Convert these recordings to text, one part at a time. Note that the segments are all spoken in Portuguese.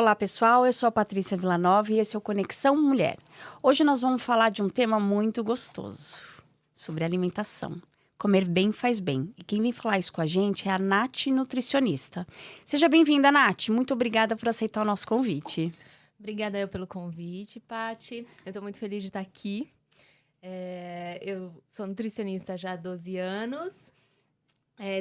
Olá, pessoal. Eu sou a Patrícia Villanova e esse é o Conexão Mulher. Hoje nós vamos falar de um tema muito gostoso, sobre alimentação. Comer bem faz bem. E quem vem falar isso com a gente é a Nath, nutricionista. Seja bem-vinda, Nath. Muito obrigada por aceitar o nosso convite. Obrigada eu pelo convite, Paty. Eu estou muito feliz de estar aqui. Eu sou nutricionista já há 12 anos.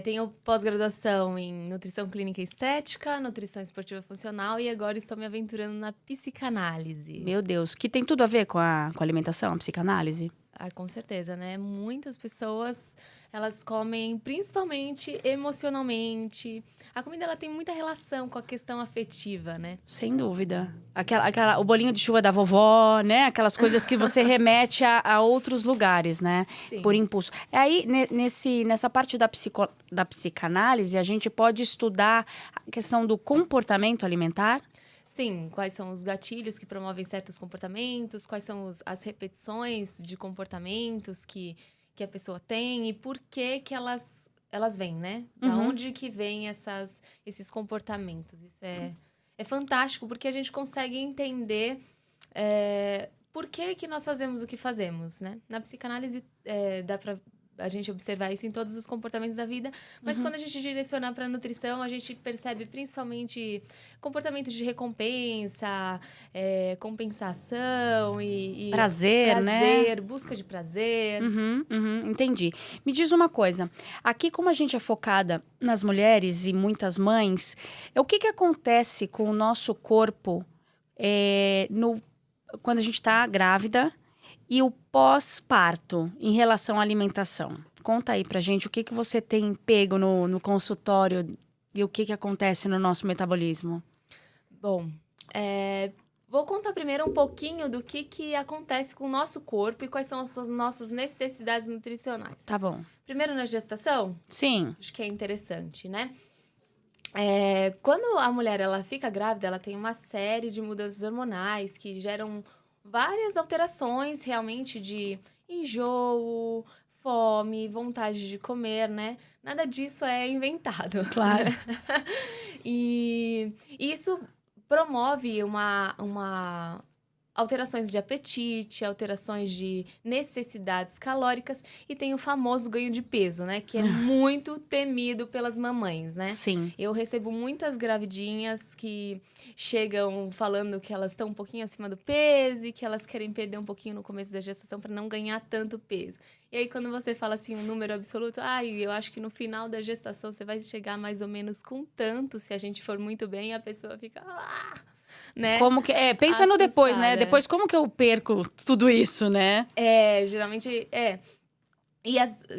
Tenho pós-graduação em nutrição clínica e estética, nutrição esportiva funcional e agora estou me aventurando na psicanálise. Meu Deus, que tem tudo a ver com a alimentação, a psicanálise? Ah, com certeza, né? Muitas pessoas, elas comem principalmente emocionalmente. A comida, ela tem muita relação com a questão afetiva, né? Sem dúvida. O bolinho de chuva da vovó, né? Aquelas coisas que você remete a outros lugares, né? Sim. Por impulso. Aí, nessa parte da psicanálise, a gente pode estudar a questão do comportamento alimentar? Sim, quais são os gatilhos que promovem certos comportamentos, quais são as repetições de comportamentos que a pessoa tem e por que elas vêm, né? Da onde que vêm esses comportamentos. Isso é fantástico, porque a gente consegue entender por que nós fazemos o que fazemos, né? Na psicanálise dá para a gente observar isso em todos os comportamentos da vida, mas quando a gente direciona para a nutrição, a gente percebe principalmente comportamentos de recompensa, compensação e Prazer, né? busca de prazer. Entendi. Me diz uma coisa. Aqui, como a gente é focada nas mulheres e muitas mães, o que acontece com o nosso corpo quando a gente está grávida e o pós-parto em relação à alimentação? Conta aí pra gente o que você tem pego no consultório e o que acontece no nosso metabolismo. Bom, vou contar primeiro um pouquinho do que acontece com o nosso corpo e quais são as nossas necessidades nutricionais. Tá bom. Primeiro na gestação? Sim. Acho que é interessante, né? Quando a mulher ela fica grávida, ela tem uma série de mudanças hormonais que geram várias alterações realmente de enjoo, fome, vontade de comer, né? Nada disso é inventado. Claro. E isso promove alterações de apetite, alterações de necessidades calóricas e tem o famoso ganho de peso, né? Que é muito temido pelas mamães, né? Sim. Eu recebo muitas gravidinhas que chegam falando que elas estão um pouquinho acima do peso e que elas querem perder um pouquinho no começo da gestação para não ganhar tanto peso. E aí, quando você fala assim, um número absoluto, eu acho que no final da gestação você vai chegar mais ou menos com tanto, se a gente for muito bem, a pessoa fica... né? Como que pensa no depois, né? Assustada. Depois como que eu perco tudo isso, né? Geralmente E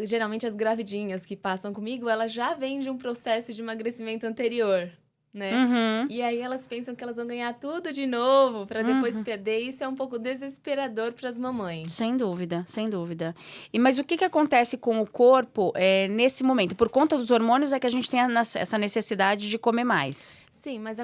geralmente as gravidinhas que passam comigo, elas já vêm de um processo de emagrecimento anterior, né? E aí elas pensam que elas vão ganhar tudo de novo para depois perder. Isso é um pouco desesperador para as mamães. Sem dúvida, sem dúvida. Mas o que acontece com o corpo nesse momento? Por conta dos hormônios é que a gente tem essa necessidade de comer mais. Sim, mas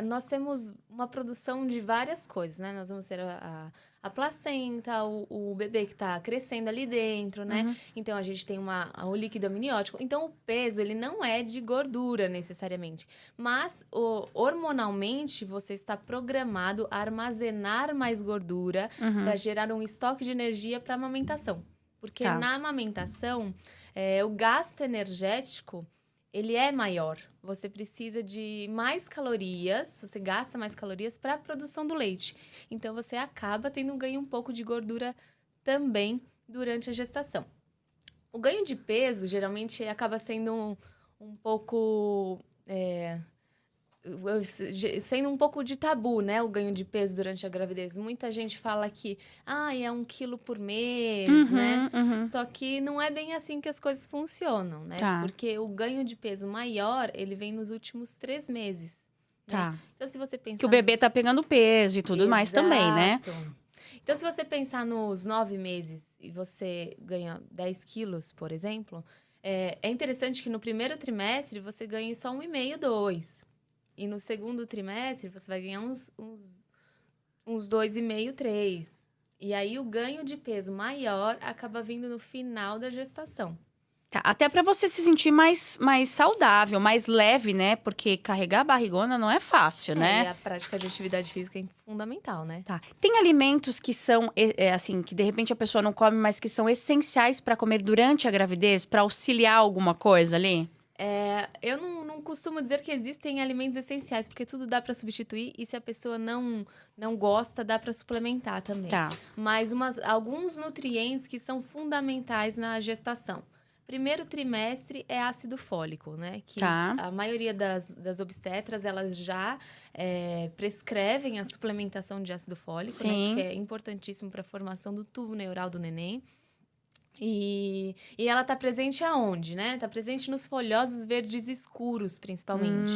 nós temos uma produção de várias coisas, né? Nós vamos ter a placenta, o bebê que está crescendo ali dentro, né? Então, a gente tem o líquido amniótico. Então, o peso, ele não é de gordura, necessariamente. Mas, hormonalmente, você está programado a armazenar mais gordura para gerar um estoque de energia para a amamentação. Porque na amamentação, o gasto energético ele é maior. Você precisa de mais calorias, você gasta mais calorias para a produção do leite. Então, você acaba tendo ganho um pouco de gordura também durante a gestação. O ganho de peso, geralmente, acaba sendo um pouco... sendo um pouco de tabu, né? O ganho de peso durante a gravidez. Muita gente fala que é 1 quilo por mês, né? Só que não é bem assim que as coisas funcionam, né? Tá. Porque o ganho de peso maior, ele vem nos últimos 3 meses. Tá. Né? Então, se você pensar... Que o bebê tá pegando peso e tudo mais também, né? Então, se você pensar nos 9 meses e você ganha 10 quilos, por exemplo, é interessante que no primeiro trimestre você ganhe só 1,5, 2. E no segundo trimestre, você vai ganhar uns 2,5, 3. E aí, o ganho de peso maior acaba vindo no final da gestação. Tá, até para você se sentir mais saudável, mais leve, né? Porque carregar a barrigona não é fácil, né? E a prática de atividade física é fundamental, né? Tá. Tem alimentos que são, assim, que de repente a pessoa não come, mas que são essenciais para comer durante a gravidez, para auxiliar alguma coisa ali? Eu não costumo dizer que existem alimentos essenciais, porque tudo dá para substituir e se a pessoa não gosta, dá para suplementar também. Tá. Mas alguns nutrientes que são fundamentais na gestação. Primeiro trimestre é ácido fólico, né? Que Tá. a maioria das obstetras, elas já prescrevem a suplementação de ácido fólico, né? Sim. Porque é importantíssimo para a formação do tubo neural do neném. E ela está presente aonde, né? Está presente nos folhosos verdes escuros, principalmente.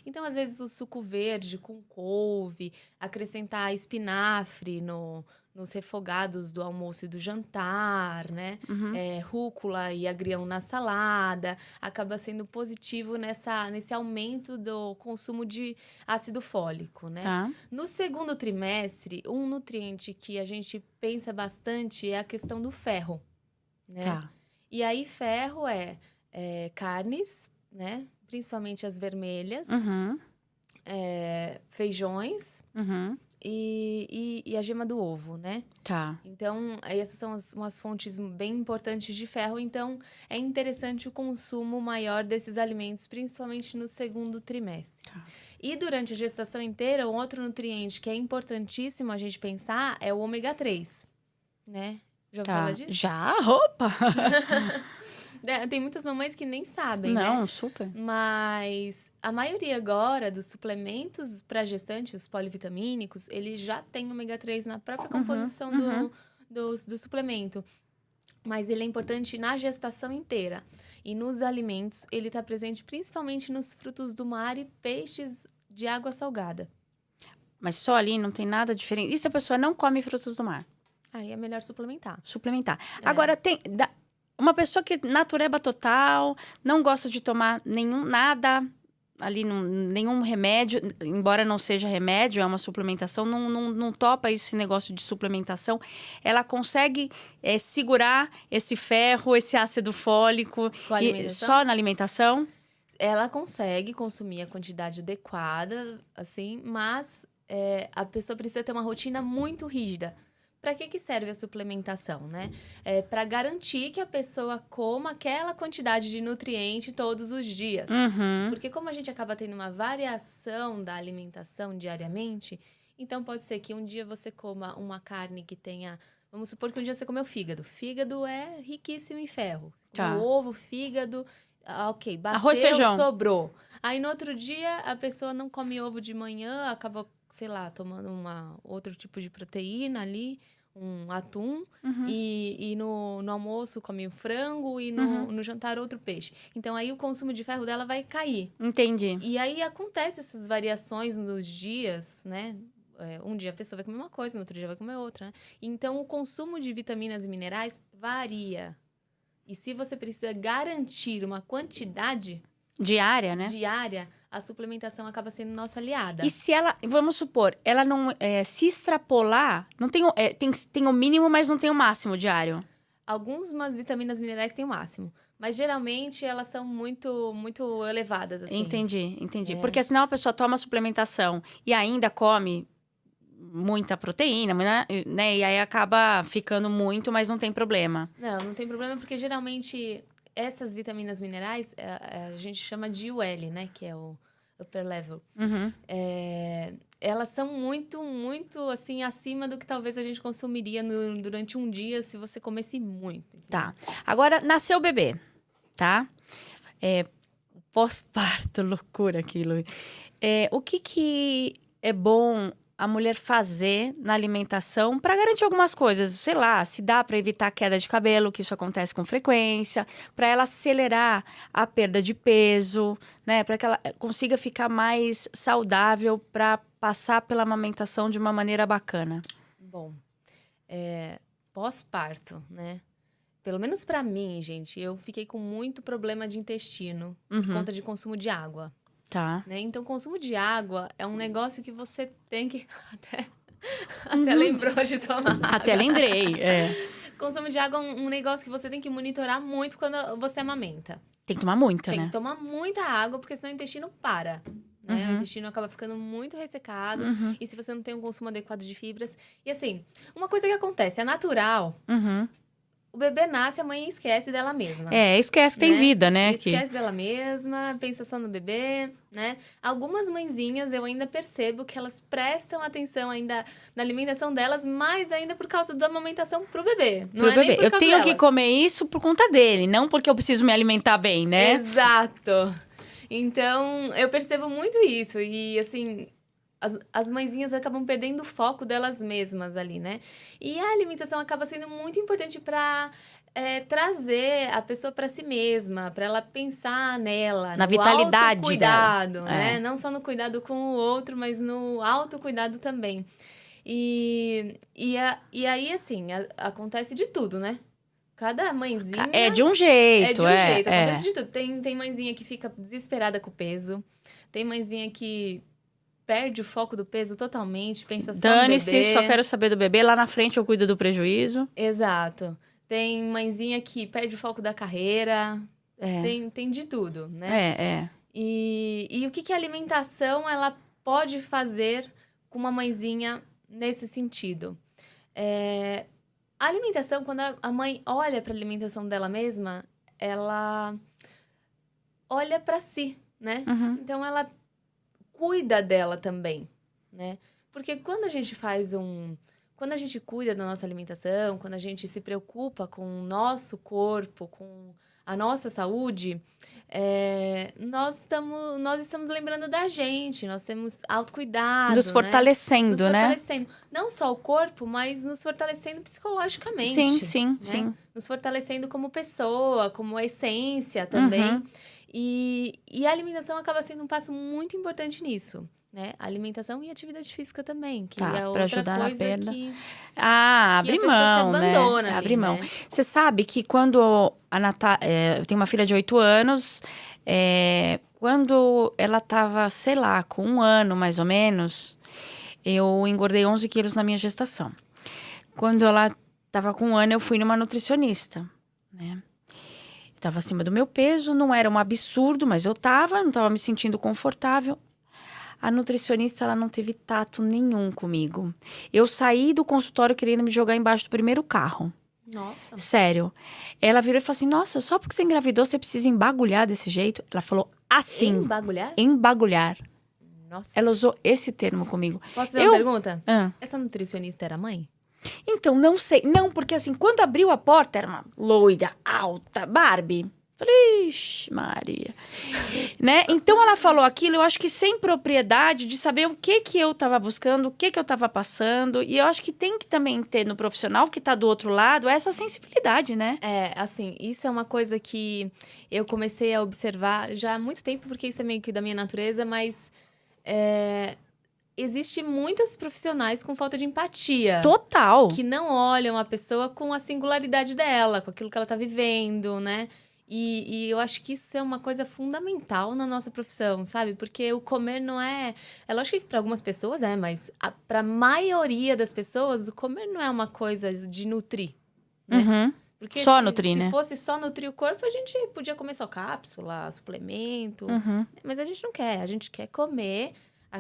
Então, às vezes, o suco verde com couve, acrescentar espinafre nos refogados do almoço e do jantar, né? Rúcula e agrião na salada, acaba sendo positivo nesse aumento do consumo de ácido fólico, né? Tá. No segundo trimestre, um nutriente que a gente pensa bastante é a questão do ferro. Né? Tá. E aí, ferro é carnes, né? Principalmente as vermelhas, feijões e a gema do ovo, né? Tá. Então, essas são umas fontes bem importantes de ferro. Então, é interessante o consumo maior desses alimentos, principalmente no segundo trimestre. Tá. E durante a gestação inteira, um outro nutriente que é importantíssimo a gente pensar é o ômega 3, né? Já ouviu falar disso? Já? Opa! Tem muitas mamães que nem sabem, né? Não, super. Mas a maioria agora dos suplementos para gestante, os polivitamínicos, eles já têm ômega 3 na própria composição do suplemento. Mas ele é importante na gestação inteira. E nos alimentos, ele está presente principalmente nos frutos do mar e peixes de água salgada. Mas só ali não tem nada diferente. E se a pessoa não come frutos do mar? Aí é melhor suplementar. Suplementar. Agora, tem uma pessoa que natureba total, não gosta de tomar nada ali, nenhum remédio, embora não seja remédio, é uma suplementação, não topa esse negócio de suplementação, ela consegue segurar esse ferro, esse ácido fólico só na alimentação? Ela consegue consumir a quantidade adequada, assim, mas a pessoa precisa ter uma rotina muito rígida. Para que serve a suplementação, né? Para garantir que a pessoa coma aquela quantidade de nutriente todos os dias. Porque como a gente acaba tendo uma variação da alimentação diariamente, então pode ser que um dia você coma uma carne que tenha... Vamos supor que um dia você comeu fígado. Fígado é riquíssimo em ferro. Você comeu ovo, fígado... ok, bateu, arroz, feijão. Sobrou. Aí no outro dia a pessoa não come ovo de manhã, acaba, sei lá, tomando outro tipo de proteína ali, um atum, e no almoço come o frango e no jantar outro peixe. Então aí o consumo de ferro dela vai cair. Entendi. E aí acontece essas variações nos dias, né? Um dia a pessoa vai comer uma coisa, no outro dia vai comer outra, né? Então o consumo de vitaminas e minerais varia. E se você precisa garantir uma quantidade... Diária, né? Diária, a suplementação acaba sendo nossa aliada. E se ela, vamos supor, ela não se extrapolar, não tem, tem o mínimo, mas não tem o máximo diário? Algumas vitaminas minerais têm o máximo. Mas geralmente elas são muito, muito elevadas, assim. Entendi. Porque senão a pessoa toma suplementação e ainda come muita proteína, né? E aí acaba ficando muito, mas não tem problema. Não tem problema porque geralmente essas vitaminas minerais a gente chama de UL, né? Que é o upper level. Elas são muito, muito, assim, acima do que talvez a gente consumiria durante um dia se você comesse muito. Entendeu? Tá. Agora, nasceu o bebê, tá? Pós-parto, loucura aquilo. O que é bom a mulher fazer na alimentação para garantir algumas coisas? Sei lá, se dá para evitar a queda de cabelo, que isso acontece com frequência, para ela acelerar a perda de peso, né? Para que ela consiga ficar mais saudável para passar pela amamentação de uma maneira bacana. Bom, pós-parto, né? Pelo menos para mim, gente, eu fiquei com muito problema de intestino por conta de consumo de água. Tá. Né? Então, consumo de água é um negócio que você tem que... Até lembrou de tomar água. Até lembrei, Consumo de água é um negócio que você tem que monitorar muito quando você amamenta. Tem que tomar muita, Tem né? que tomar muita água, porque senão o intestino para. Né? O intestino acaba ficando muito ressecado. E se você não tem um consumo adequado de fibras... E assim, uma coisa que acontece, é natural. O bebê nasce, a mãe esquece dela mesma. Esquece que tem vida, né? Esquece dela mesma, pensa só no bebê, né? Algumas mãezinhas eu ainda percebo que elas prestam atenção ainda na alimentação delas, mais ainda por causa da amamentação pro bebê. Não é nem por Eu causa tenho que delas. comer isso por conta dele, não porque eu preciso me alimentar bem, né? Exato. Então, eu percebo muito isso. E, assim, as mãezinhas acabam perdendo o foco delas mesmas ali, né? E a alimentação acaba sendo muito importante para trazer a pessoa para si mesma, para ela pensar nela, Na no vitalidade autocuidado, dela. né? Não só no cuidado com o outro, mas no autocuidado também. E aí, assim, acontece de tudo, né? Cada mãezinha... É de um jeito, Acontece de tudo. Tem mãezinha que fica desesperada com o peso. Tem mãezinha que perde o foco do peso totalmente, pensa só no bebê. Dane-se, só quero saber do bebê. Lá na frente eu cuido do prejuízo. Exato. Tem mãezinha que perde o foco da carreira. Tem de tudo, né? E o que a alimentação ela pode fazer com uma mãezinha nesse sentido? A alimentação, quando a mãe olha para a alimentação dela mesma, ela olha para si, né? Então, ela cuida dela também, né? Porque quando a gente quando a gente cuida da nossa alimentação, quando a gente se preocupa com o nosso corpo, com a nossa saúde, nós estamos lembrando da gente, nós temos autocuidado, Nos fortalecendo, nos né? fortalecendo. Não só o corpo, mas nos fortalecendo psicologicamente. Sim. Nos fortalecendo como pessoa, como essência também. E a alimentação acaba sendo um passo muito importante nisso. Né? A alimentação e atividade física também, que é outra ajudar coisa na perda. que Abrir mão, se abandona né? ali, Abrir mão. né? Você sabe que quando a eu tenho uma filha de 8 anos, quando ela tava, sei lá, com 1 ano mais ou menos, eu engordei 11 quilos na minha gestação. Quando ela tava com 1 ano, eu fui numa nutricionista, né? Eu tava acima do meu peso, não era um absurdo, mas eu não tava me sentindo confortável. A nutricionista, ela não teve tato nenhum comigo. Eu saí do consultório querendo me jogar embaixo do primeiro carro. Nossa. Sério. Ela virou e falou assim, nossa, só porque você engravidou, você precisa embagulhar desse jeito? Ela falou assim. Embagulhar? Embagulhar. Nossa. Ela usou esse termo comigo. Posso fazer uma pergunta? Ah. Essa nutricionista era mãe? Então, não sei. Não, porque assim, quando abriu a porta, era uma loira, alta, Barbie. Falei, ixi, Maria. Né? Então, ela falou aquilo, eu acho que sem propriedade de saber o que eu tava buscando, o que eu tava passando. E eu acho que tem que também ter no profissional que tá do outro lado essa sensibilidade, né? Assim, isso é uma coisa que eu comecei a observar já há muito tempo, porque isso é meio que da minha natureza, mas existe muitas profissionais com falta de empatia. Total. Que não olham a pessoa com a singularidade dela, com aquilo que ela tá vivendo, né? E eu acho que isso é uma coisa fundamental na nossa profissão, sabe? Porque o comer não é... É lógico que para algumas pessoas mas para a maioria das pessoas, o comer não é uma coisa de nutrir, né? Porque só nutrir, né? Se fosse só nutrir o corpo, a gente podia comer só cápsula, suplemento. Mas a gente não quer. A gente quer comer...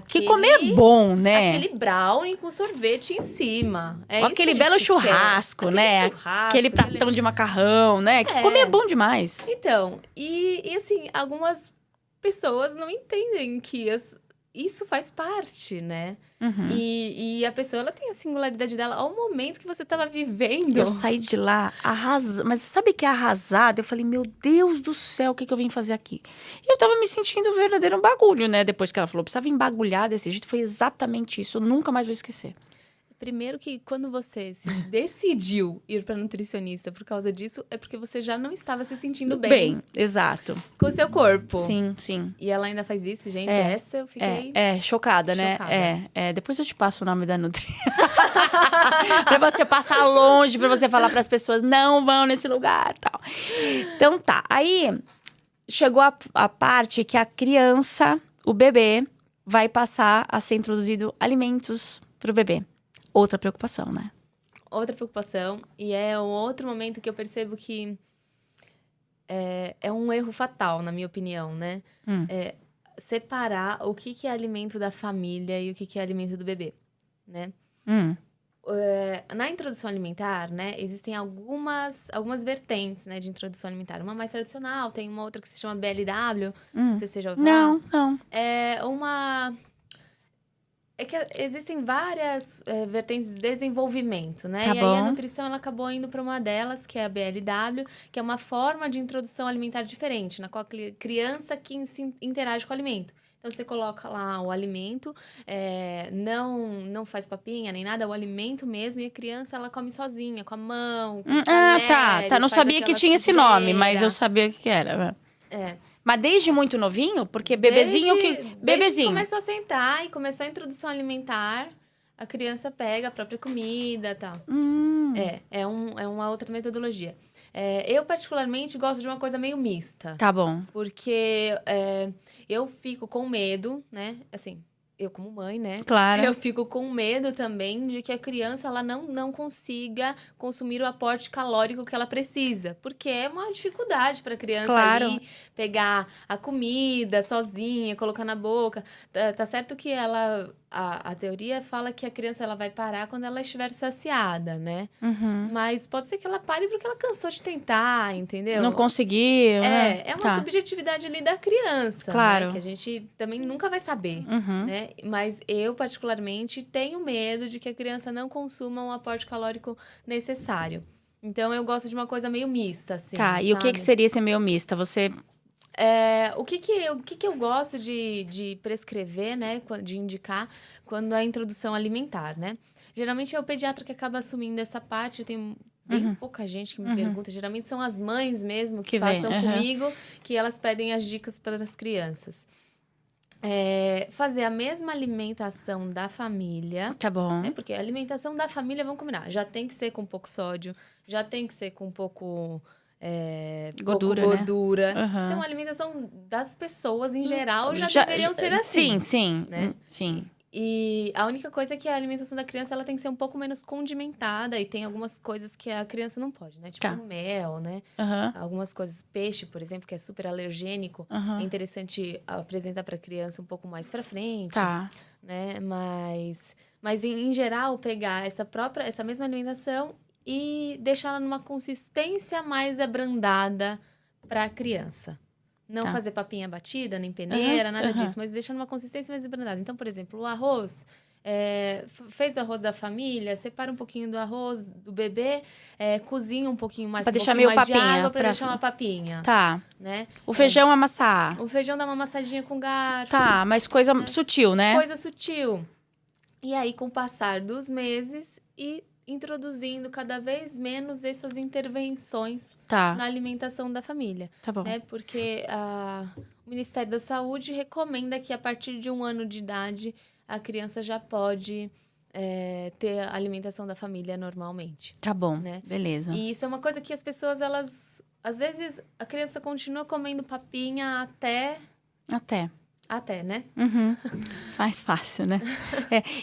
Que comer é bom, né? Aquele brownie com sorvete em cima. Ou aquele belo churrasco, né? Aquele pratão de macarrão, né? Que comer é bom demais. Então, e assim, algumas pessoas não entendem que isso faz parte, né? E a pessoa, ela tem a singularidade dela ao momento que você estava vivendo. Eu saí de lá arrasada. Mas sabe que é arrasada? Eu falei, meu Deus do céu, o que eu vim fazer aqui? E eu tava me sentindo um verdadeiro bagulho, né? Depois que ela falou, precisava embagulhar desse jeito. Foi exatamente isso. Eu nunca mais vou esquecer. Primeiro que quando você se decidiu ir para nutricionista por causa disso, é porque você já não estava se sentindo bem. Exato. Com o seu corpo. Sim. E ela ainda faz isso, gente. Essa eu fiquei... chocada, né? Depois eu te passo o nome da Nutri. Pra você passar longe, pra você falar pras pessoas, não vão nesse lugar e tal. Então tá. Aí, chegou a parte que a criança, o bebê, vai passar a ser introduzido alimentos pro bebê. Outra preocupação, né? outra preocupação. E é um outro momento que eu percebo que é um erro fatal, na minha opinião, né? É separar o que é alimento da família e o que é alimento do bebê, né? Na introdução alimentar, né, existem algumas vertentes, né, de introdução alimentar. Uma mais tradicional, tem uma outra que se chama BLW, não sei se você já ouviu falar. Não. É que existem várias vertentes de desenvolvimento, né? Tá E bom. aí a nutrição, ela acabou indo para uma delas, que é a BLW, que é uma forma de introdução alimentar diferente, na qual a criança que se interage com o alimento. Então, você coloca lá o alimento, não faz papinha nem nada, é o alimento mesmo, e a criança, ela come sozinha, com a mão, com tá. Não sabia que tinha esse nome, mas eu sabia o que era. Mas desde muito novinho? Porque bebezinho Desde que começou a sentar e começou a introdução alimentar, a criança pega a própria comida e tal. É uma outra metodologia. Eu, particularmente, gosto de uma coisa meio mista. Tá bom. Porque eu fico com medo, né? Assim, eu como mãe, né? Claro. Eu fico com medo também de que a criança ela não consiga consumir o aporte calórico que ela precisa. Porque é uma dificuldade para a criança ali pegar a comida sozinha, colocar na boca. Tá certo que a teoria fala que a criança ela vai parar quando ela estiver saciada, né? Mas pode ser que ela pare porque ela cansou de tentar, entendeu? Não conseguiu. É uma subjetividade ali da criança, claro, né? Que a gente também nunca vai saber, né? Mas eu, particularmente, tenho medo de que a criança não consuma um aporte calórico necessário. Então, eu gosto de uma coisa meio mista, assim, Tá, e o que seria esse meio mista? Você... O que eu gosto de prescrever, né? De indicar quando é a introdução alimentar, né? Geralmente é o pediatra que acaba assumindo essa parte. Eu tenho bem pouca gente que me pergunta. Geralmente são as mães mesmo que passam comigo, que elas pedem as dicas para as crianças. Fazer a mesma alimentação da família. Tá bom. Né? Porque a alimentação da família, vamos combinar, já tem que ser com pouco sódio, já tem que ser com pouco... gordura. Né? Então, a alimentação das pessoas, em geral, já deveriam ser assim. Sim. Né? Sim. E a única coisa é que a alimentação da criança ela tem que ser um pouco menos condimentada. E tem algumas coisas que a criança não pode, né? Tipo mel, né? Algumas coisas, peixe, por exemplo, que é super alergênico. É interessante apresentar para a criança um pouco mais para frente. Tá. Né? Mas em geral, pegar essa mesma alimentação e deixá-la numa consistência mais abrandada para a criança. Não fazer papinha batida, nem peneira, nada disso, mas deixar numa consistência mais abrandada. Então, por exemplo, o arroz, fez o arroz da família, separa um pouquinho do arroz do bebê, cozinha um pouquinho mais, pra deixar meio mais papinha, de água para deixar uma papinha. Tá. Né? O feijão amassar. O feijão dá uma amassadinha com garfo. Tá, mas coisa sutil, né? Coisa sutil. E aí, com o passar dos meses e introduzindo cada vez menos essas intervenções na alimentação da família. Tá bom. Né? Porque o Ministério da Saúde recomenda que a partir de 1 ano de idade a criança já pode ter a alimentação da família normalmente. Tá bom, né? Beleza. E isso é uma coisa que as pessoas, elas... Às vezes, a criança continua comendo papinha até, né? Mais fácil, né?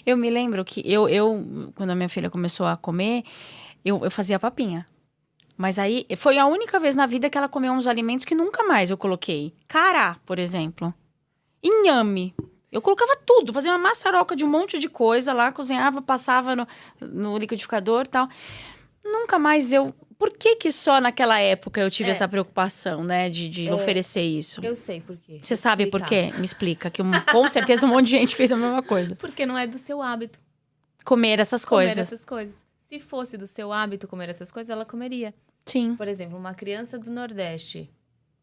Eu me lembro que quando a minha filha começou a comer, eu fazia papinha. Mas aí, foi a única vez na vida que ela comeu uns alimentos que nunca mais eu coloquei. Cará, por exemplo. Inhame. Eu colocava tudo, fazia uma maçaroca de um monte de coisa lá, cozinhava, passava no liquidificador e tal. Nunca mais Por que só naquela época eu tive essa preocupação, né? De oferecer isso? Eu sei por quê. Você sabe por quê? Me explica. Que com certeza um monte de gente fez a mesma coisa. Porque não é do seu hábito. Comer essas coisas. Se fosse do seu hábito comer essas coisas, ela comeria. Sim. Por exemplo, uma criança do Nordeste.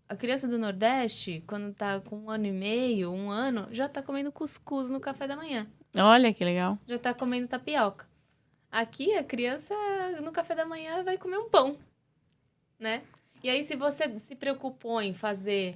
A criança do Nordeste, quando tá com 1 ano e meio, 1 ano, já tá comendo cuscuz no café da manhã. Olha que legal. Já tá comendo tapioca. Aqui, a criança, no café da manhã, vai comer um pão, né? E aí, se você se preocupou em fazer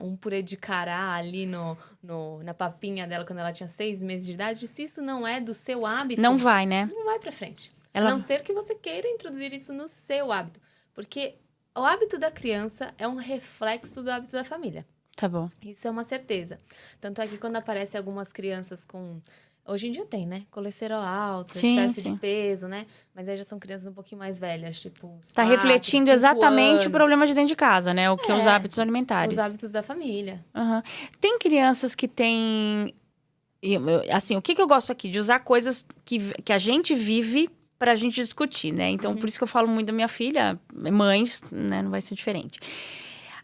um purê de cará ali na papinha dela quando ela tinha 6 meses de idade, se isso não é do seu hábito... Não vai, né? Não vai pra frente. A não ser que você queira introduzir isso no seu hábito. Porque o hábito da criança é um reflexo do hábito da família. Tá bom. Isso é uma certeza. Tanto é que quando aparecem algumas crianças com Hoje em dia tem, né? Colesterol alto, Sim, excesso sim. de peso, né? Mas aí já são crianças um pouquinho mais velhas, tipo uns Tá 4, refletindo 5 exatamente o anos. problema de dentro de casa, né? O que é os hábitos Os alimentares. hábitos da família. Aham. Tem crianças que têm... Assim, o que eu gosto aqui? De usar coisas que a gente vive pra gente discutir, né? Então, por isso que eu falo muito da minha filha. Mães, né? Não vai ser diferente.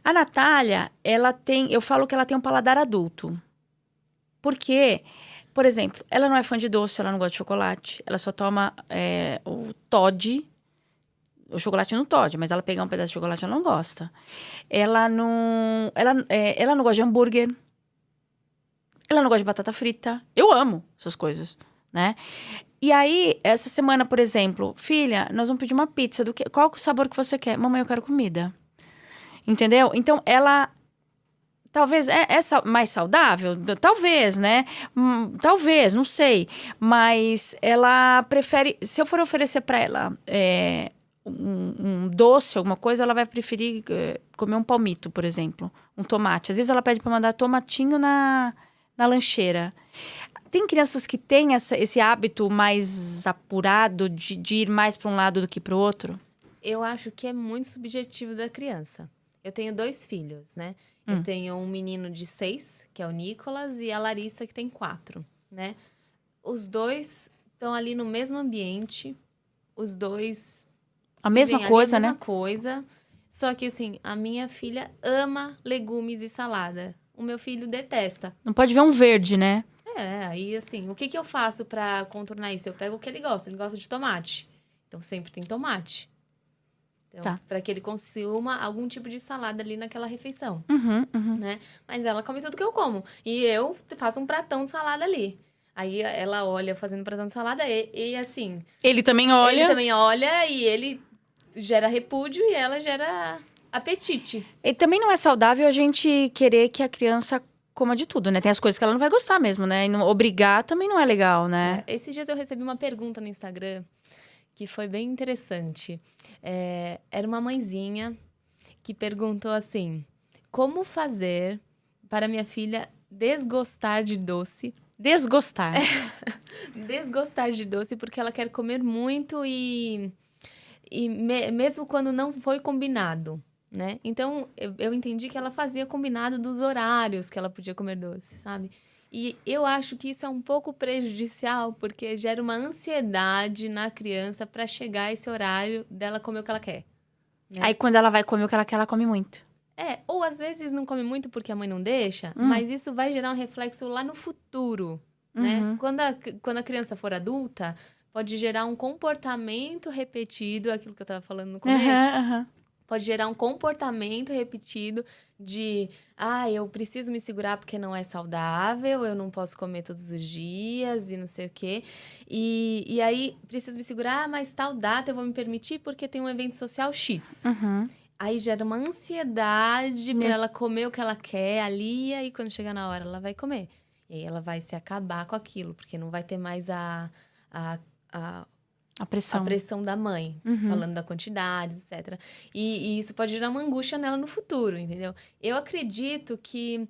A Natália, ela tem... Eu falo que ela tem um paladar adulto. Porque, por exemplo, ela não é fã de doce, ela não gosta de chocolate. Ela só toma o Toddy. O chocolate no Toddy, mas ela pegar um pedaço de chocolate, ela não gosta. Ela não gosta de hambúrguer. Ela não gosta de batata frita. Eu amo essas coisas, né? E aí, essa semana, por exemplo, filha, nós vamos pedir uma pizza. Qual o sabor que você quer? Mamãe, eu quero comida. Entendeu? Então, ela... Talvez mais saudável? Talvez, né? Talvez, não sei. Mas ela prefere... Se eu for oferecer para ela um doce, alguma coisa, ela vai preferir comer um palmito, por exemplo. Um tomate. Às vezes ela pede para mandar tomatinho na lancheira. Tem crianças que têm esse hábito mais apurado de ir mais para um lado do que para o outro? Eu acho que é muito subjetivo da criança. Eu tenho 2 filhos, né? Eu tenho um menino de 6, que é o Nicolas, e a Larissa, que tem 4, né? Os 2 estão ali no mesmo ambiente. Os 2 A mesma coisa, a mesma né? coisa. Só que, assim, a minha filha ama legumes e salada. O meu filho detesta. Não pode ver um verde, né? Aí, assim, o que eu faço pra contornar isso? Eu pego o que ele gosta. Ele gosta de tomate. Então, sempre tem tomate. Então, Tá. para que ele consuma algum tipo de salada ali naquela refeição, Uhum. né? Mas ela come tudo que eu como. E eu faço um pratão de salada ali. Aí ela olha fazendo pratão de salada e assim... Ele também olha. Ele também olha e ele gera repúdio e ela gera apetite. E também não é saudável a gente querer que a criança coma de tudo, né? Tem as coisas que ela não vai gostar mesmo, né? E obrigar também não é legal, né? Esses dias eu recebi uma pergunta no Instagram que foi bem interessante. Era uma mãezinha que perguntou assim: como fazer para minha filha desgostar de doce? Desgostar. Desgostar de doce porque ela quer comer muito mesmo quando não foi combinado, né? Então, eu entendi que ela fazia combinado dos horários que ela podia comer doce, sabe? E eu acho que isso é um pouco prejudicial, porque gera uma ansiedade na criança para chegar a esse horário dela comer o que ela quer. Né? Aí quando ela vai comer o que ela quer, ela come muito. Ou às vezes não come muito porque a mãe não deixa, mas isso vai gerar um reflexo lá no futuro, né? Quando a criança for adulta, pode gerar um comportamento repetido, aquilo que eu tava falando no começo. Pode gerar um comportamento repetido de... eu preciso me segurar porque não é saudável, eu não posso comer todos os dias e não sei o quê. E aí, preciso me segurar, mas tal data eu vou me permitir porque tem um evento social X. Aí gera uma ansiedade para ela comer o que ela quer ali, e aí quando chegar na hora ela vai comer. E aí ela vai se acabar com aquilo, porque não vai ter mais a pressão da mãe, falando da quantidade, etc. E isso pode gerar uma angústia nela no futuro, entendeu? Eu acredito que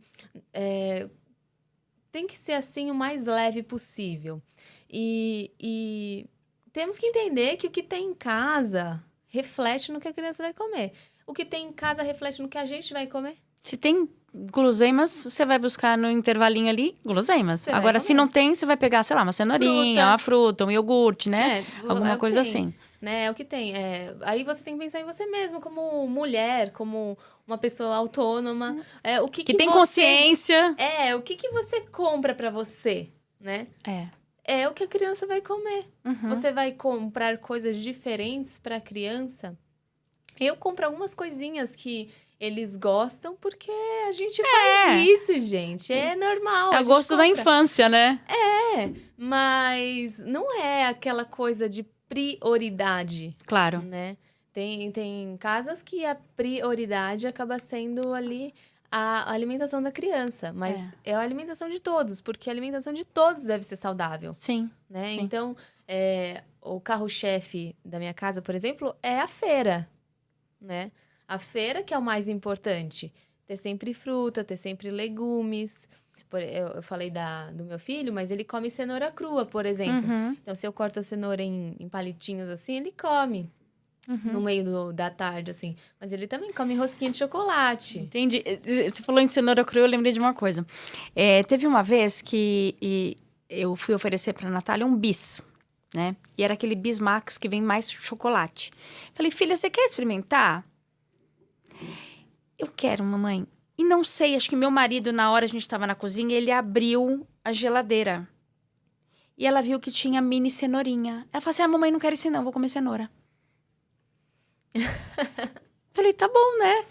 tem que ser assim o mais leve possível. E temos que entender que o que tem em casa reflete no que a criança vai comer. O que tem em casa reflete no que a gente vai comer. Se tem guloseimas, você vai buscar no intervalinho ali guloseimas. Agora, se não tem, você vai pegar, sei lá, uma cenourinha, uma fruta, um iogurte, né? Alguma coisa assim. Né? É o que tem. Aí você tem que pensar em você mesmo, como mulher, como uma pessoa autônoma. O que tem consciência. O que você compra pra você, né? É o que a criança vai comer. Você vai comprar coisas diferentes pra criança. Eu compro algumas coisinhas que eles gostam porque a gente faz isso, gente. É normal. É o gosto da infância, né? Mas não é aquela coisa de prioridade. Claro. Né? Tem casas que a prioridade acaba sendo ali a alimentação da criança. Mas é a alimentação de todos, porque a alimentação de todos deve ser saudável. Sim. Né? Sim. Então, o carro-chefe da minha casa, por exemplo, é a feira. Né? A feira que é o mais importante. Ter sempre fruta, ter sempre legumes. Eu falei do meu filho, mas ele come cenoura crua, por exemplo. Então, se eu corto a cenoura em palitinhos assim, ele come. No meio da tarde, assim. Mas ele também come rosquinha de chocolate. Entendi. Você falou em cenoura crua, eu lembrei de uma coisa. Teve uma vez que eu fui oferecer pra Natália um bis, né? E era aquele bis Max que vem mais chocolate. Falei, filha, você quer experimentar? Eu quero, mamãe. E não sei, acho que meu marido, na hora a gente tava na cozinha, ele abriu a geladeira. E ela viu que tinha mini cenourinha. Ela falou assim, mamãe, não quero isso não, vou comer cenoura. Falei, tá bom, né?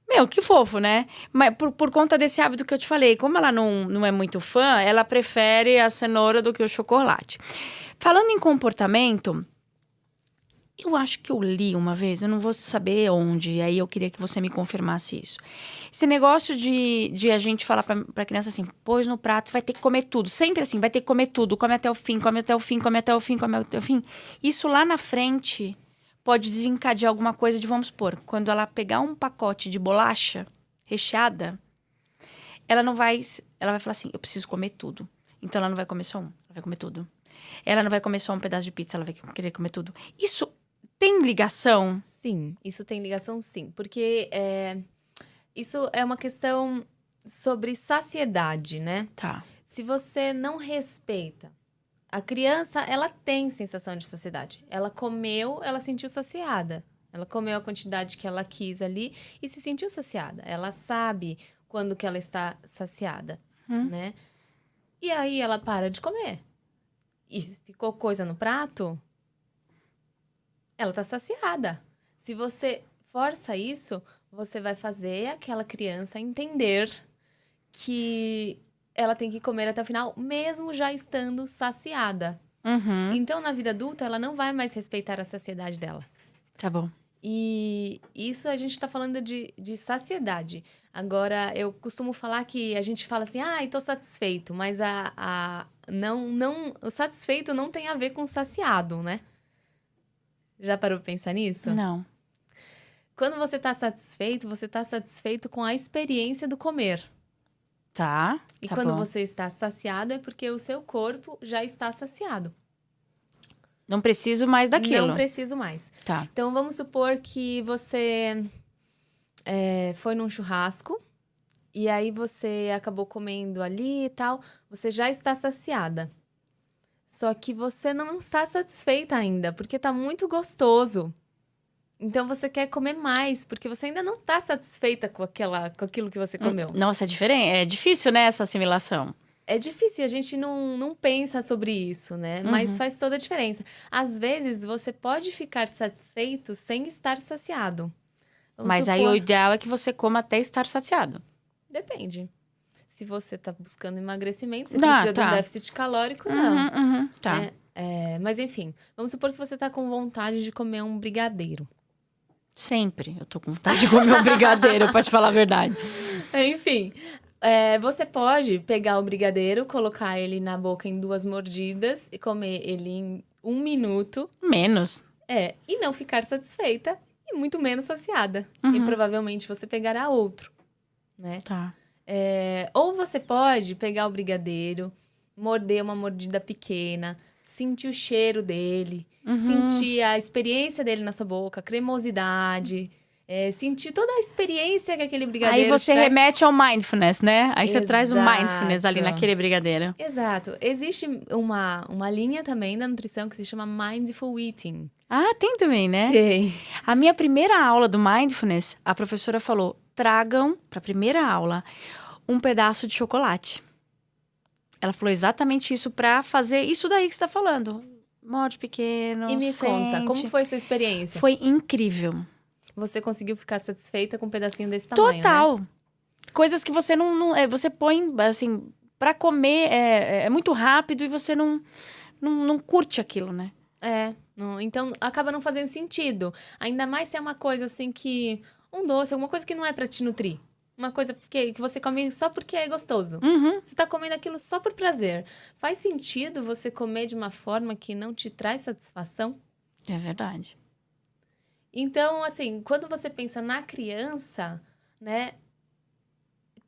Meu, que fofo, né? Mas por conta desse hábito que eu te falei, como ela não é muito fã, ela prefere a cenoura do que o chocolate. Falando em comportamento, eu acho que eu li uma vez, eu não vou saber onde, aí eu queria que você me confirmasse isso. Esse negócio de a gente falar pra criança assim, pôs no prato, você vai ter que comer tudo. Sempre assim, vai ter que comer tudo, come até o fim, come até o fim, come até o fim, come até o fim. Isso lá na frente pode desencadear alguma coisa de, vamos supor, quando ela pegar um pacote de bolacha recheada, ela vai falar assim, eu preciso comer tudo. Então ela não vai comer só um, ela vai comer tudo. Ela não vai comer só um pedaço de pizza, ela vai querer comer tudo. Isso tem ligação? Sim, isso tem ligação, sim. Porque isso é uma questão sobre saciedade, né? Tá. Se você não respeita, a criança, ela tem sensação de saciedade. Ela comeu, ela sentiu saciada. Ela comeu a quantidade que ela quis ali e se sentiu saciada. Ela sabe quando que ela está saciada, né? E aí ela para de comer. E ficou coisa no prato, ela tá saciada. Se você força isso, você vai fazer aquela criança entender que ela tem que comer até o final, mesmo já estando saciada. Então, na vida adulta, ela não vai mais respeitar a saciedade dela. Tá bom. E isso a gente tá falando de saciedade. Agora, eu costumo falar que a gente fala assim, tô satisfeito. Mas o satisfeito não tem a ver com saciado, né? Já parou pra pensar nisso? Não. Quando você tá satisfeito com a experiência do comer. Tá. E tá quando bom. você está saciado, é porque o seu corpo já está saciado. Não preciso mais daquilo. Não preciso mais. Tá. Então, vamos supor que você foi num churrasco e aí você acabou comendo ali e tal. Você já está saciada. Só que você não está satisfeita ainda, porque tá muito gostoso. Então, você quer comer mais, porque você ainda não está satisfeita com aquilo que você comeu. Nossa, é diferente. É difícil, né, essa assimilação. É difícil, a gente não pensa sobre isso, né? Mas faz toda a diferença. Às vezes, você pode ficar satisfeito sem estar saciado. Mas aí o ideal é que você coma até estar saciado. Depende. Se você tá buscando emagrecimento, você precisa de um déficit calórico, não. Tá. Mas enfim, vamos supor que você tá com vontade de comer um brigadeiro. Sempre. Eu tô com vontade de comer um brigadeiro, pra te falar a verdade. Enfim, você pode pegar o brigadeiro, colocar ele na boca em 2 mordidas e comer ele em 1 minuto. Menos. E não ficar satisfeita e muito menos saciada. E provavelmente você pegará outro, né? Tá. Ou você pode pegar o brigadeiro, morder uma mordida pequena, sentir o cheiro dele, sentir a experiência dele na sua boca, a cremosidade, sentir toda a experiência que aquele brigadeiro Aí você remete ao mindfulness, né? Aí você traz o Exato. mindfulness ali naquele brigadeiro. Exato. Existe uma linha também da nutrição que se chama Mindful Eating. Ah, tem também, né? Tem. A minha primeira aula do mindfulness, a professora falou, tragam pra primeira aula um pedaço de chocolate. Ela falou exatamente isso pra fazer isso daí que você tá falando. Morde pequeno, E me conta, sente. como foi sua experiência? Foi incrível. Você conseguiu ficar satisfeita com um pedacinho desse tamanho, Total. né? Coisas que você não você põe, assim, pra comer, é muito rápido e você não curte aquilo, né? Então, acaba não fazendo sentido. Ainda mais se é uma coisa, assim, que... Um doce, alguma coisa que não é pra te nutrir. Uma coisa que você come só porque é gostoso. Você tá comendo aquilo só por prazer. Faz sentido você comer de uma forma que não te traz satisfação? É verdade. Então, assim, quando você pensa na criança, né?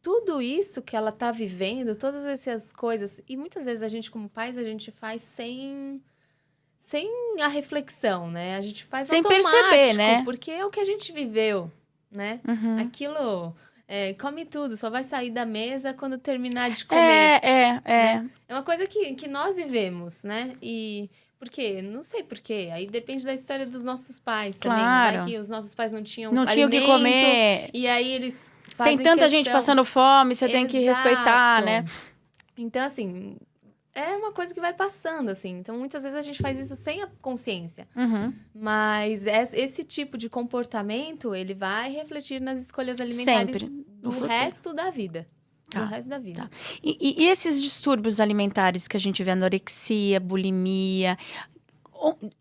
tudo isso que ela tá vivendo, todas essas coisas, e muitas vezes a gente, como pais, a gente faz sem a reflexão, né? A gente faz Sem automático, perceber, né? porque é o que a gente viveu, né? Aquilo, come tudo, só vai sair da mesa quando terminar de comer. Né? É uma coisa que nós vivemos, né? E por quê? Não sei por quê. Aí depende da história dos nossos pais também. Claro. Vai que os nossos pais não tinham Não tinha o que comer. E aí eles fazem Tem tanta gente questão... passando fome, você tem que respeitar, Exato. né? Então, assim, é uma coisa que vai passando, assim. Então, muitas vezes a gente faz isso sem a consciência. Mas esse tipo de comportamento, ele vai refletir nas escolhas alimentares Sempre. do resto da vida. Do resto da vida. Tá. E esses distúrbios alimentares que a gente vê, anorexia, bulimia,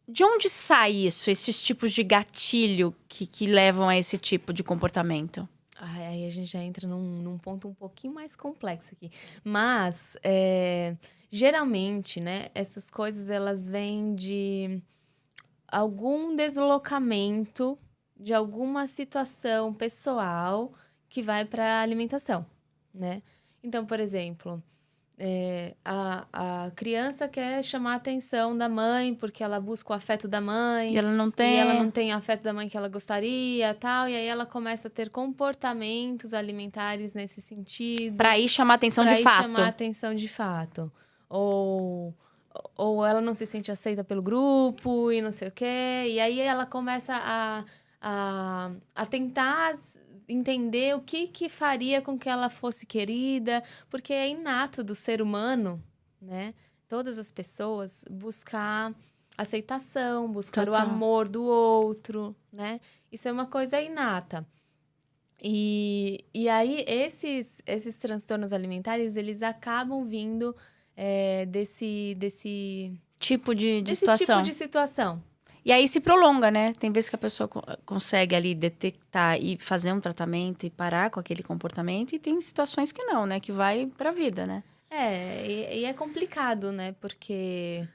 de onde sai isso, esses tipos de gatilho que levam a esse tipo de comportamento? Aí a gente já entra num ponto um pouquinho mais complexo aqui. Mas, geralmente, né, essas coisas, elas vêm de algum deslocamento, de alguma situação pessoal que vai para a alimentação, né? Então, por exemplo, a criança quer chamar a atenção da mãe porque ela busca o afeto da mãe. E ela não tem. E ela não tem o afeto da mãe que ela gostaria, tal. E aí ela começa a ter comportamentos alimentares nesse sentido. Pra ir chamar atenção de fato. Pra ir chamar atenção de fato. Ou ela não se sente aceita pelo grupo e não sei o quê. E aí ela começa a tentar entender o que faria com que ela fosse querida, porque é inato do ser humano, né? Todas as pessoas buscar aceitação, buscar o amor do outro, né? Isso é uma coisa inata. E aí esses transtornos alimentares, eles acabam vindo desse tipo de desse situação. tipo de situação. E aí se prolonga, né? Tem vezes que a pessoa consegue ali detectar e fazer um tratamento e parar com aquele comportamento. E tem situações que não, né? Que vai pra vida, né? E é complicado, né? Porque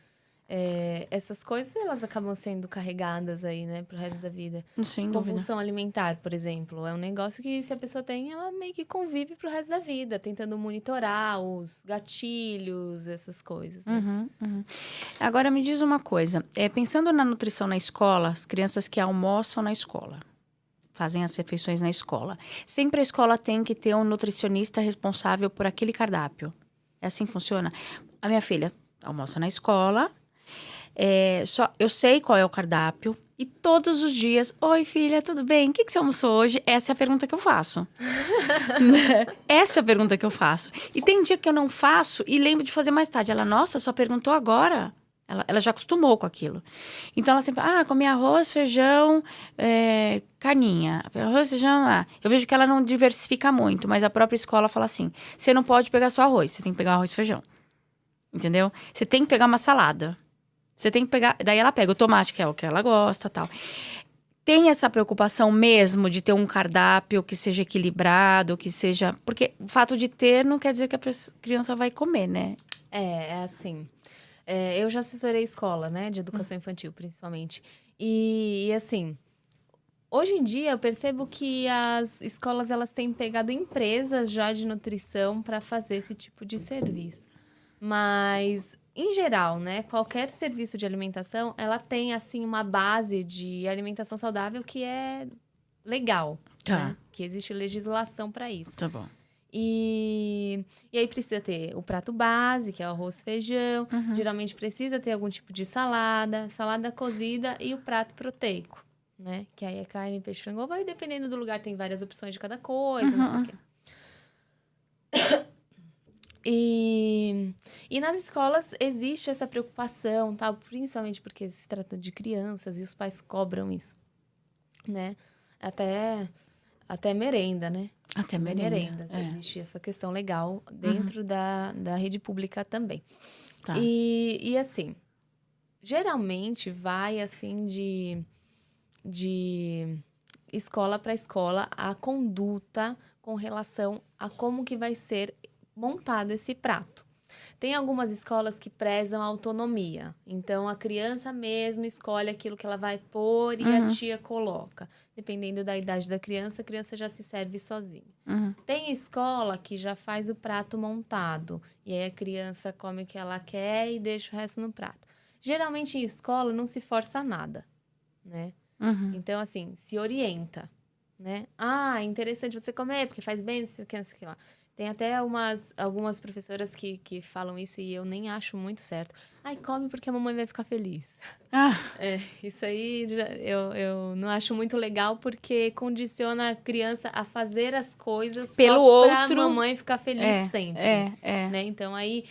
essas coisas, elas acabam sendo carregadas aí, né? Pro resto da vida. Sem dúvida. Compulsão alimentar, por exemplo. É um negócio que, se a pessoa tem, ela meio que convive pro resto da vida. Tentando monitorar os gatilhos, essas coisas, né? Agora, me diz uma coisa. Pensando na nutrição na escola, as crianças que almoçam na escola, fazem as refeições na escola. Sempre a escola tem que ter um nutricionista responsável por aquele cardápio. É assim que funciona? A minha filha almoça na escola. Eu sei qual é o cardápio. E todos os dias, oi filha, tudo bem? O que você almoçou hoje? Essa é a pergunta que eu faço. Essa é a pergunta que eu faço. E tem dia que eu não faço e lembro de fazer mais tarde. Ela, nossa, só perguntou agora. Ela já acostumou com aquilo. Então, ela sempre, comi arroz, feijão, carninha. Arroz, feijão, Eu vejo que ela não diversifica muito, mas a própria escola fala assim, você não pode pegar só arroz, você tem que pegar arroz e feijão. Entendeu? Você tem que pegar uma salada. Você tem que pegar... Daí ela pega o tomate, que é o que ela gosta, tal. Tem essa preocupação mesmo de ter um cardápio que seja equilibrado, que seja... Porque o fato de ter não quer dizer que a criança vai comer, né? É assim... eu já assessorei escola, né? De educação infantil, principalmente. E assim... Hoje em dia, eu percebo que as escolas, elas têm pegado empresas já de nutrição para fazer esse tipo de serviço. Mas, em geral, né? Qualquer serviço de alimentação, ela tem, assim, uma base de alimentação saudável que é legal, né? Que existe legislação para isso. Tá bom. E aí precisa ter o prato base, que é o arroz, feijão. Geralmente precisa ter algum tipo de salada cozida e o prato proteico, né? Que aí é carne, peixe, frango, vai dependendo do lugar, tem várias opções de cada coisa, não sei o quê. E nas escolas existe essa preocupação, tá? Principalmente porque se trata de crianças e os pais cobram isso, né? Até merenda, né? Até merenda. Existe essa questão legal dentro da rede pública também. Tá. E assim, geralmente vai assim de escola para escola a conduta com relação a como que vai ser montado esse prato. Tem algumas escolas que prezam a autonomia. Então, a criança mesmo escolhe aquilo que ela vai pôr e a tia coloca. Dependendo da idade da criança, a criança já se serve sozinha. Tem escola que já faz o prato montado. E aí a criança come o que ela quer e deixa o resto no prato. Geralmente, em escola, não se força nada, né? Então, assim, se orienta, né? Ah, é interessante você comer, porque faz bem, não sei o que, não sei o que lá. Tem até algumas professoras que falam isso e eu nem acho muito certo. Ai, come porque a mamãe vai ficar feliz. Isso aí eu não acho muito legal porque condiciona a criança a fazer as coisas pelo só outro, pra mamãe ficar feliz sempre. Né? Então, aí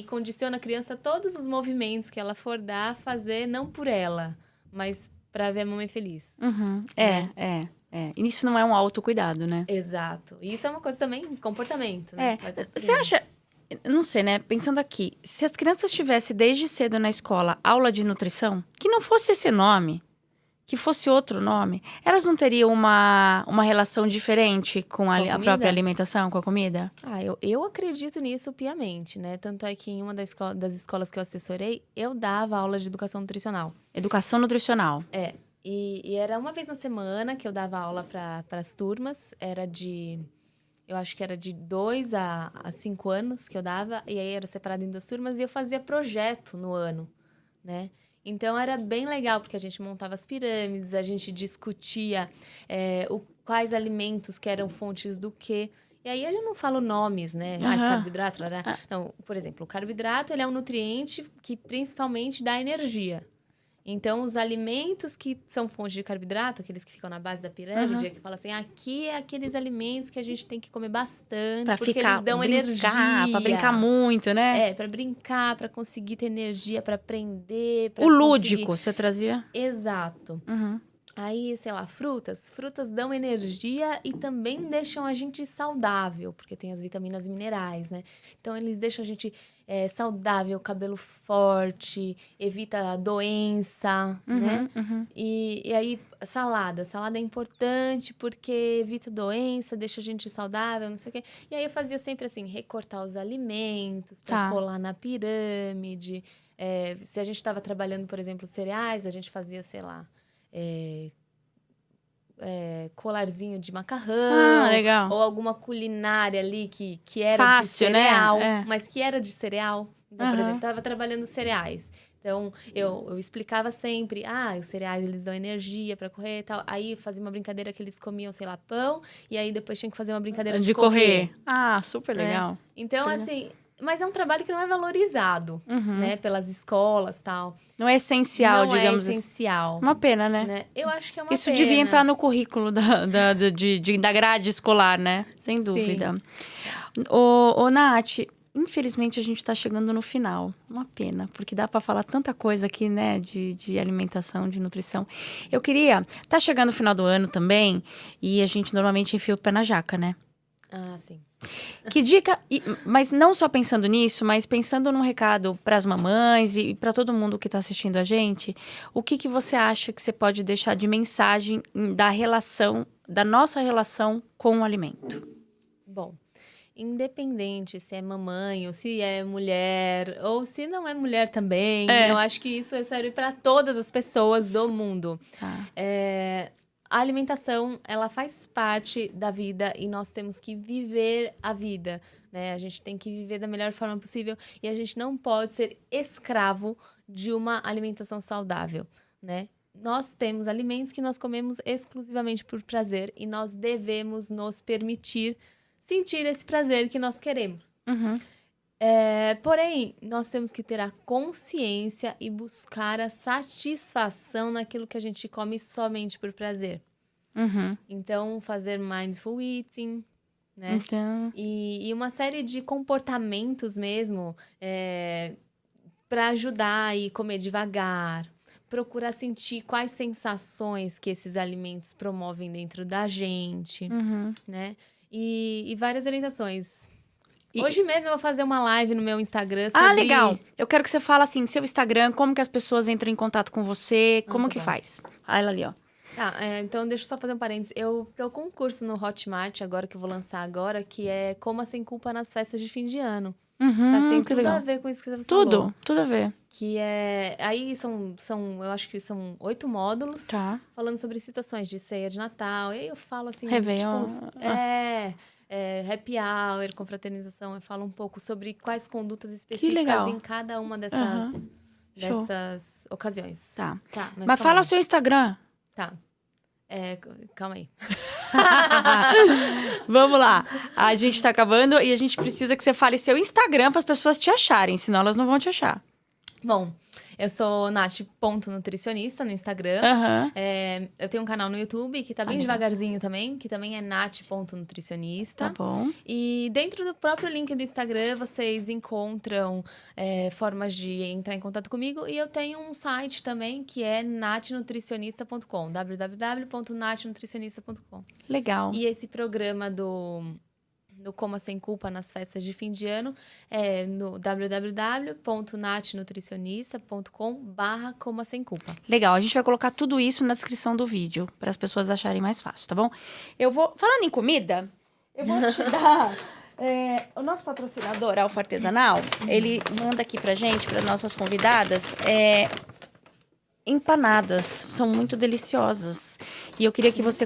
condiciona a criança todos os movimentos que ela for dar a fazer, não por ela, mas pra ver a mamãe feliz. E isso não é um autocuidado, né? Exato. E isso é uma coisa também, comportamento, né? Você acha, não sei, né? Pensando aqui, se as crianças tivessem desde cedo na escola aula de nutrição, que não fosse esse nome, que fosse outro nome, elas não teriam uma relação diferente com a própria alimentação, com a comida? Eu acredito nisso piamente, né? Tanto é que em uma das escolas que eu assessorei, eu dava aula de educação nutricional. Educação nutricional. E era uma vez na semana que eu dava aula para as turmas. Eu acho que era de 2 a 5 anos que eu dava. E aí era separado em 2 turmas e eu fazia projeto no ano, né? Então, era bem legal, porque a gente montava as pirâmides, a gente discutia quais alimentos que eram fontes do quê. E aí, eu já não falo nomes, né? Carboidrato, Não, por exemplo, o carboidrato ele é um nutriente que principalmente dá energia. Então, os alimentos que são fontes de carboidrato, aqueles que ficam na base da pirâmide, que falam assim, aqui é aqueles alimentos que a gente tem que comer bastante, porque eles dão energia. Pra brincar muito, né? Pra brincar, pra conseguir ter energia, pra aprender. Pra lúdico, você trazia? Exato. Aí, sei lá, frutas dão energia e também deixam a gente saudável, porque tem as vitaminas e minerais, né? Então, eles deixam a gente saudável, cabelo forte, evita a doença, né? E aí, salada é importante porque evita doença, deixa a gente saudável, não sei o quê. E aí, eu fazia sempre assim, recortar os alimentos para colar na pirâmide. Se a gente estava trabalhando, por exemplo, cereais, a gente fazia, sei lá, colarzinho de macarrão. Legal. Ou alguma culinária ali que era fácil, de cereal, né? Mas que era de cereal. Então, por exemplo, estava trabalhando cereais. Então, eu explicava sempre, os cereais, eles dão energia para correr e tal. Aí, fazia uma brincadeira que eles comiam, sei lá, pão. E aí, depois tinha que fazer uma brincadeira de correr. Super legal. Então, assim... Mas é um trabalho que não é valorizado, né? Pelas escolas e tal. Não é essencial, digamos assim. Não é essencial. Uma pena, né? Eu acho que é uma pena. Isso devia entrar no currículo da grade escolar, né? Sem dúvida. Ô, Nath, infelizmente a gente tá chegando no final. Uma pena, porque dá para falar tanta coisa aqui, né? De alimentação, de nutrição. Eu queria... Tá chegando o final do ano também, e a gente normalmente enfia o pé na jaca, né? Sim. Que dica, mas não só pensando nisso, mas pensando num recado para as mamães e para todo mundo que está assistindo a gente, o que você acha que você pode deixar de mensagem da nossa relação com o alimento? Bom, independente se é mamãe ou se é mulher ou se não é mulher também, eu acho que isso serve para todas as pessoas do mundo. A alimentação, ela faz parte da vida e nós temos que viver a vida, né? A gente tem que viver da melhor forma possível e a gente não pode ser escravo de uma alimentação saudável, né? Nós temos alimentos que nós comemos exclusivamente por prazer e nós devemos nos permitir sentir esse prazer que nós queremos. Porém, nós temos que ter a consciência e buscar a satisfação naquilo que a gente come somente por prazer. Então, fazer mindful eating, né? E uma série de comportamentos mesmo para ajudar e comer devagar. Procurar sentir quais sensações que esses alimentos promovem dentro da gente, né? E várias orientações. Hoje mesmo eu vou fazer uma live no meu Instagram sobre... legal. Eu quero que você fale assim, seu Instagram, como que as pessoas entram em contato com você, como que faz? Ela ali, ó. Então deixa eu só fazer um parênteses. Eu tenho um concurso no Hotmart agora, que eu vou lançar agora, que é Coma Sem Culpa nas festas de fim de ano. Tem tudo legal. a ver com isso que você falou. Tudo a ver. Que é... Aí eu acho que são 8 módulos. Tá. Falando sobre situações de ceia de Natal. E aí eu falo assim... Réveillon. Happy hour, confraternização. Eu falo um pouco sobre quais condutas Que específicas legal. em cada uma dessas ocasiões. Tá. Mas fala o seu Instagram. Tá. Calma aí. Vamos lá. A gente tá acabando e a gente precisa que você fale seu Instagram para as pessoas te acharem, senão elas não vão te achar. Bom, eu sou Nath.nutricionista no Instagram. Eu tenho um canal no YouTube que tá bem devagarzinho também, que também é Nath.nutricionista. Tá bom. E dentro do próprio link do Instagram, vocês encontram formas de entrar em contato comigo. E eu tenho um site também, que é nathnutricionista.com, www.nathnutricionista.com. Legal. E esse programa do Coma Sem Culpa nas festas de fim de ano é no www.nathnutricionista.com/Coma Sem Culpa. Legal, a gente vai colocar tudo isso na descrição do vídeo, para as pessoas acharem mais fácil, tá bom? Falando em comida, eu vou te dar... o nosso patrocinador, Alfa Artesanal, ele manda aqui pra gente, para nossas convidadas, empanadas. São muito deliciosas. E eu queria que você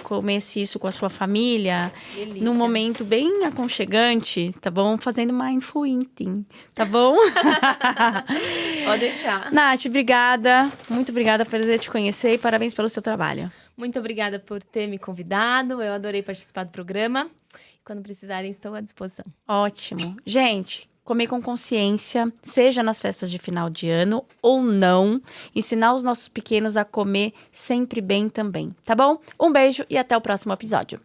comesse isso com a sua família. Delícia. Num momento bem aconchegante, tá bom? Fazendo mindful eating, tá bom? Pode deixar. Nath, obrigada. Muito obrigada, prazer te conhecer e parabéns pelo seu trabalho. Muito obrigada por ter me convidado. Eu adorei participar do programa. Quando precisarem, estou à disposição. Ótimo. Gente, comer com consciência, seja nas festas de final de ano ou não. Ensinar os nossos pequenos a comer sempre bem também, tá bom? Um beijo e até o próximo episódio.